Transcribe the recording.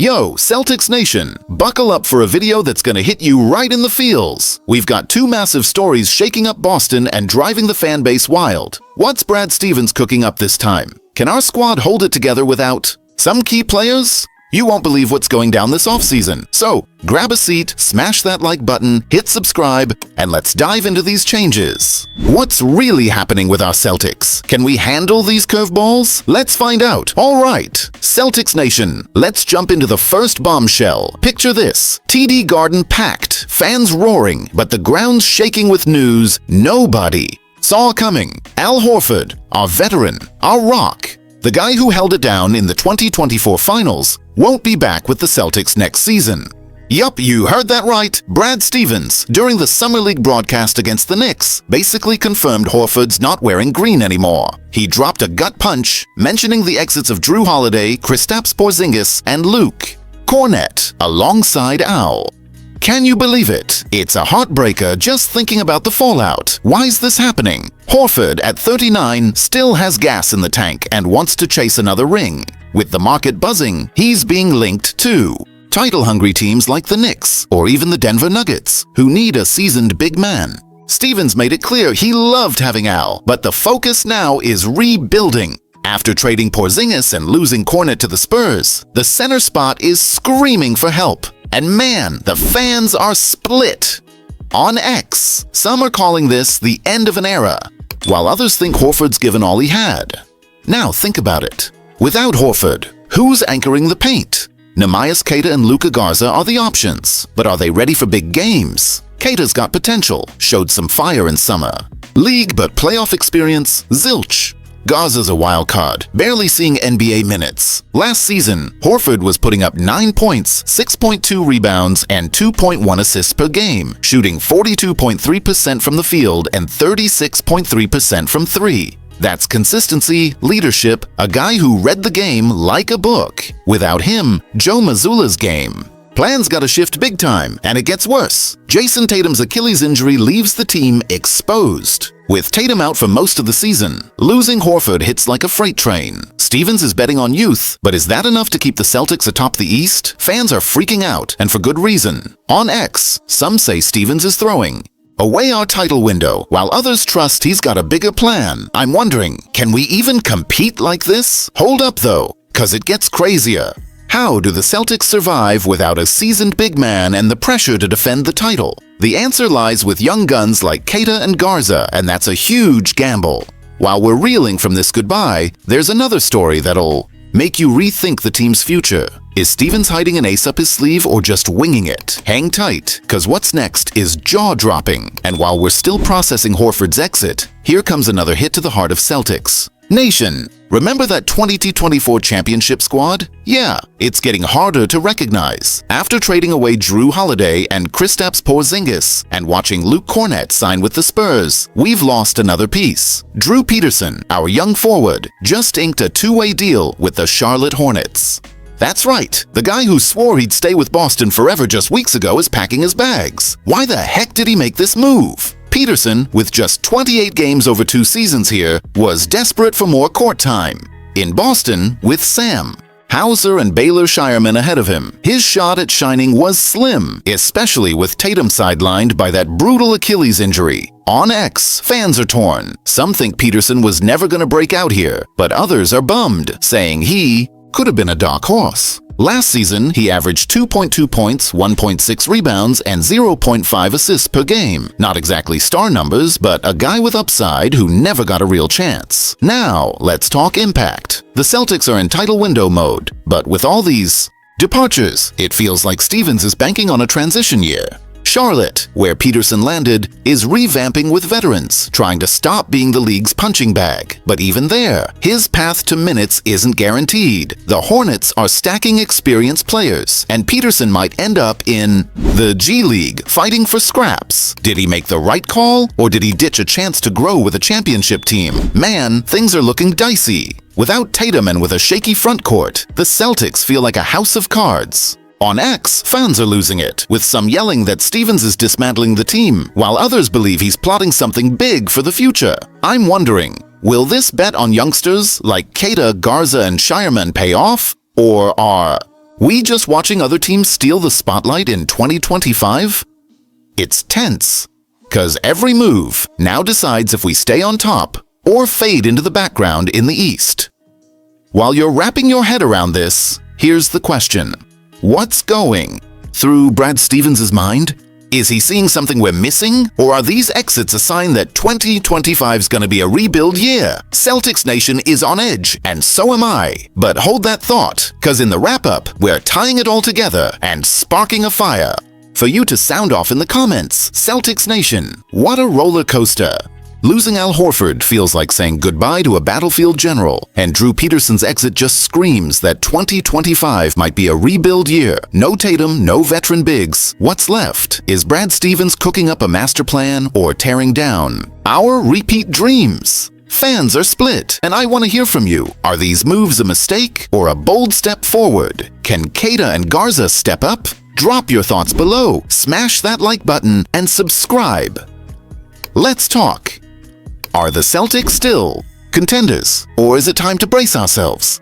Yo, Celtics Nation, buckle up for a video that's gonna hit you right in the feels. We've got two massive stories shaking up Boston and driving the fan base wild. What's Brad Stevens cooking up this time? Can our squad hold it together without some key players? You won't believe what's going down this offseason. So, grab a seat, smash that like button, hit subscribe, and let's dive into these changes. What's really happening with our Celtics? Can we handle these curveballs? Let's find out. All right, Celtics Nation, let's jump into the first bombshell. Picture this: TD Garden packed, fans roaring, but the ground's shaking with news nobody saw coming. Al Horford, our veteran, our rock, the guy who held it down in the 2024 finals, won't be back with the Celtics next season. Yup, you heard that right. Brad Stevens, during the Summer League broadcast against the Knicks, basically confirmed Horford's not wearing green anymore. He dropped a gut punch, mentioning the exits of Drew Holiday, Kristaps Porzingis, and Luke Kornet alongside Al. Can you believe it? It's a heartbreaker just thinking about the fallout. Why's this happening? Horford, at 39, still has gas in the tank and wants to chase another ring. With the market buzzing, he's being linked to title-hungry teams like the Knicks or even the Denver Nuggets, who need a seasoned big man. Stevens made it clear he loved having Al, but the focus now is rebuilding. After trading Porzingis and losing Kornet to the Spurs, the center spot is screaming for help. And man, the fans are split. On X, some are calling this the end of an era, while others think Horford's given all he had. Now think about it. Without Horford, who's anchoring the paint? Neemias Queta and Luka Garza are the options, but are they ready for big games? Queta's got potential, showed some fire in summer. League but playoff experience, zilch. Garza's a wild card, barely seeing NBA minutes. Last season, Horford was putting up 9 points, 6.2 rebounds, and 2.1 assists per game, shooting 42.3% from the field and 36.3% from three. That's consistency, leadership, a guy who read the game like a book. Without him, Joe Mazzulla's game. Plans gotta shift big time, and it gets worse. Jason Tatum's Achilles injury leaves the team exposed. With Tatum out for most of the season, losing Horford hits like a freight train. Stevens is betting on youth, but is that enough to keep the Celtics atop the East? Fans are freaking out, and for good reason. On X, some say Stevens is throwing away our title window, while others trust he's got a bigger plan. I'm wondering, can we even compete like this? Hold up though, cause it gets crazier. How do the Celtics survive without a seasoned big man and the pressure to defend the title? The answer lies with young guns like Queta and Garza, and that's a huge gamble. While we're reeling from this goodbye, there's another story that'll make you rethink the team's future. Is Stevens hiding an ace up his sleeve or just winging it? Hang tight, cause what's next is jaw-dropping. And while we're still processing Horford's exit, here comes another hit to the heart of Celtics Nation. Remember that 2024 championship squad? Yeah, it's getting harder to recognize. After trading away Drew Holiday and Kristaps Porzingis and watching Luke Kornet sign with the Spurs, we've lost another piece. Drew Peterson, our young forward, just inked a two-way deal with the Charlotte Hornets. That's right, the guy who swore he'd stay with Boston forever just weeks ago is packing his bags. Why the heck did he make this move? Peterson, with just 28 games over 2 seasons here, was desperate for more court time. In Boston, with Sam Hauser and Baylor Shireman ahead of him, his shot at shining was slim, especially with Tatum sidelined by that brutal Achilles injury. On X, fans are torn. Some think Peterson was never going to break out here, but others are bummed, saying he could have been a dark horse. Last season, he averaged 2.2 points, 1.6 rebounds, and 0.5 assists per game. Not exactly star numbers, but a guy with upside who never got a real chance. Now, let's talk impact. The Celtics are in title window mode, but with all these departures, it feels like Stevens is banking on a transition year. Charlotte, where Peterson landed, is revamping with veterans, trying to stop being the league's punching bag. But even there, his path to minutes isn't guaranteed. The Hornets are stacking experienced players, and Peterson might end up in the G League, fighting for scraps. Did he make the right call, or did he ditch a chance to grow with a championship team? Man, things are looking dicey. Without Tatum and with a shaky front court, the Celtics feel like a house of cards. On X, fans are losing it, with some yelling that Stevens is dismantling the team, while others believe he's plotting something big for the future. I'm wondering, will this bet on youngsters like Queta, Garza, and Shireman pay off? Or are We just watching other teams steal the spotlight in 2025? It's tense, 'cause every move now decides if we stay on top or fade into the background in the East. While you're wrapping your head around this, here's the question. What's going through Brad Stevens' mind? Is he seeing something we're missing? Or are these exits a sign that 2025 is going to be a rebuild year? Celtics Nation is on edge, and so am I. But hold that thought, because in the wrap-up, we're tying it all together and sparking a fire for you to sound off in the comments. Celtics Nation, what a roller coaster. Losing Al Horford feels like saying goodbye to a battlefield general, and Drew Peterson's exit just screams that 2025 might be a rebuild year. No Tatum, no veteran bigs. What's left? Is Brad Stevens cooking up a master plan or tearing down our repeat dreams? Fans are split, and I want to hear from you. Are these moves a mistake or a bold step forward? Can Keita and Garza step up? Drop your thoughts below, smash that like button, and subscribe. Let's talk. Are the Celtics still contenders, or is it time to brace ourselves?